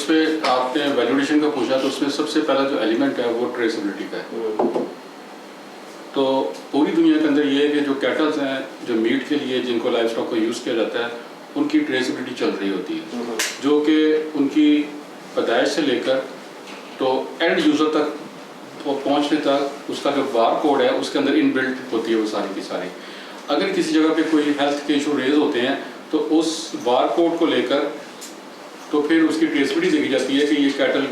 اس پہ آپ نے ویلیویشن کا پوچھا تو اس میں سب سے پہلا جو ایلیمنٹ ہے وہ ٹریسیبلٹی کا ہے. تو پوری دنیا کے اندر یہ ہے کہ جو کیٹلز ہیں جو میٹ کے لیے جن کو لائف اسٹاک کو یوز کیا جاتا ہے ان کی ٹریسیبلٹی چل رہی ہوتی ہے, جو کہ ان کی پیدائش سے لے کر تو اینڈ یوزر تک پہنچنے تک اس کا جو بار کوڈ ہے اس کے اندر ان بلٹ ہوتی ہے وہ ساری کی ساری. اگر کسی جگہ پہ کوئی ہیلتھ کے ایشو ریز ہوتے ہیں تو اس بار کوڈ کو لے کر تو پھر اس کی ٹریسبلٹی دیکھی جاتی ہے کہ یہ کیٹل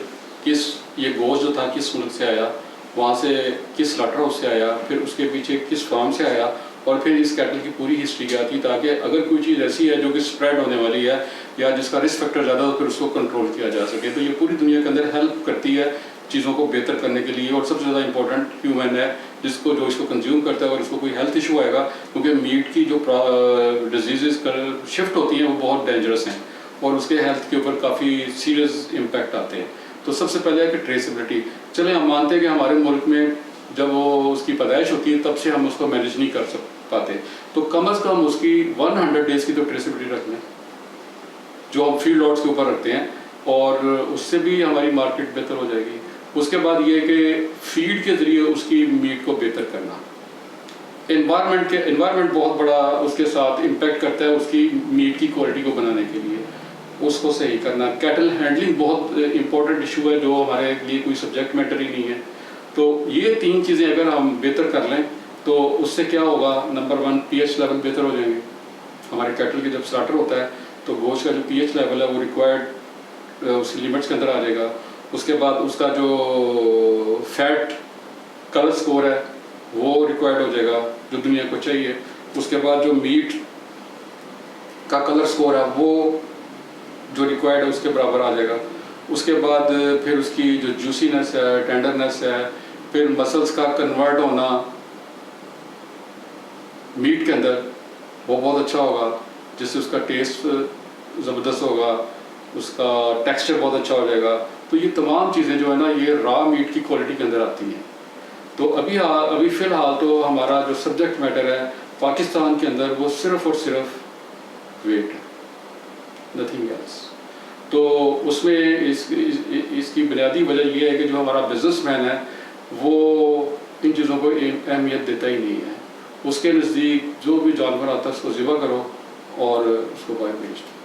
یہ گوشت جو تھا کس ملک سے آیا, وہاں سے کس سلاٹر ہاؤس سے آیا, پھر اس کے پیچھے کس فارم سے آیا, اور پھر اس کیٹل کی پوری ہسٹری کیا تھی, تاکہ اگر کوئی چیز ایسی ہے جو کہ اسپریڈ ہونے والی ہے یا جس کا رسک فیکٹر زیادہ ہو پھر اس کو کنٹرول کیا جا سکے. تو یہ پوری دنیا کے اندر ہیلپ کرتی ہے چیزوں کو بہتر کرنے کے لیے. اور سب سے زیادہ امپورٹنٹ ہیومن ہے جس کو کنزیوم کرتا ہے, اور اس کو کوئی ہیلتھ ایشو آئے گا, کیونکہ میٹ کی جو ڈیزیزز شفٹ ہوتی ہیں وہ بہت ڈینجرس ہیں اور اس کے ہیلتھ کے اوپر کافی سیریس امپیکٹ آتے ہیں. تو سب سے پہلے ہے کہ ٹریسیبلٹی. چلیں ہم مانتے ہیں کہ ہمارے ملک میں جب وہ اس کی پیدائش ہوتی ہے تب سے ہم اس کو مینیج نہیں کر پاتے, تو کم از کم اس کی 100 ڈیز کی تو ٹریسیبلٹی رکھ لیں جو ہم فیلڈ لاٹس کے اوپر رکھتے ہیں, اور اس سے بھی ہماری مارکیٹ بہتر ہو جائے گی. اس کے بعد یہ کہ فیڈ کے ذریعے اس کی میٹ کو بہتر کرنا. انوائرمنٹ بہت بڑا اس کے ساتھ امپیکٹ کرتا ہے اس کی میٹ کی کوالٹی کو بنانے کے لیے, اس کو صحیح کرنا. کیٹل ہینڈلنگ بہت امپورٹنٹ ایشو ہے جو ہمارے لیے کوئی سبجیکٹ میٹر ہی نہیں ہے. تو یہ 3 چیزیں اگر ہم بہتر کر لیں تو اس سے کیا ہوگا, نمبر 1 پی ایچ لیول بہتر ہو جائیں گے. ہمارے کیٹل کے جب سلاٹر ہوتا ہے تو گوشت کا جو پی ایچ لیول ہے وہ ریکوائرڈ اس لمٹس کے اندر آ جائے گا. اس کے بعد اس کا جو فیٹ کلر سکور ہے وہ ریکوائرڈ ہو جائے گا جو دنیا کو چاہیے. اس کے بعد جو میٹ کا کلر سکور ہے وہ جو ریکوائرڈ ہے اس کے برابر آ جائے گا. اس کے بعد پھر اس کی جو جوسینس ہے, ٹینڈرنس ہے, پھر مسلس کا کنورٹ ہونا میٹ کے اندر وہ بہت اچھا ہوگا, جس سے اس کا ٹیسٹ زبردست ہوگا, اس کا ٹیکسچر بہت اچھا ہو جائے گا. تو یہ تمام چیزیں جو ہے نا یہ را میٹ کی کوالٹی کے اندر آتی ہیں. تو ابھی فی الحال تو ہمارا جو سبجیکٹ میٹر ہے پاکستان کے اندر وہ صرف اور صرف ویٹ ہے, نتھنگ ایلس. تو اس میں اس کی بنیادی وجہ یہ ہے کہ جو ہمارا بزنس مین ہے وہ ان چیزوں کو اہمیت دیتا ہی نہیں ہے. اس کے نزدیک جو بھی جانور آتا ہے اس کو ذبح کرو اور اس کو باہر بیچ دو.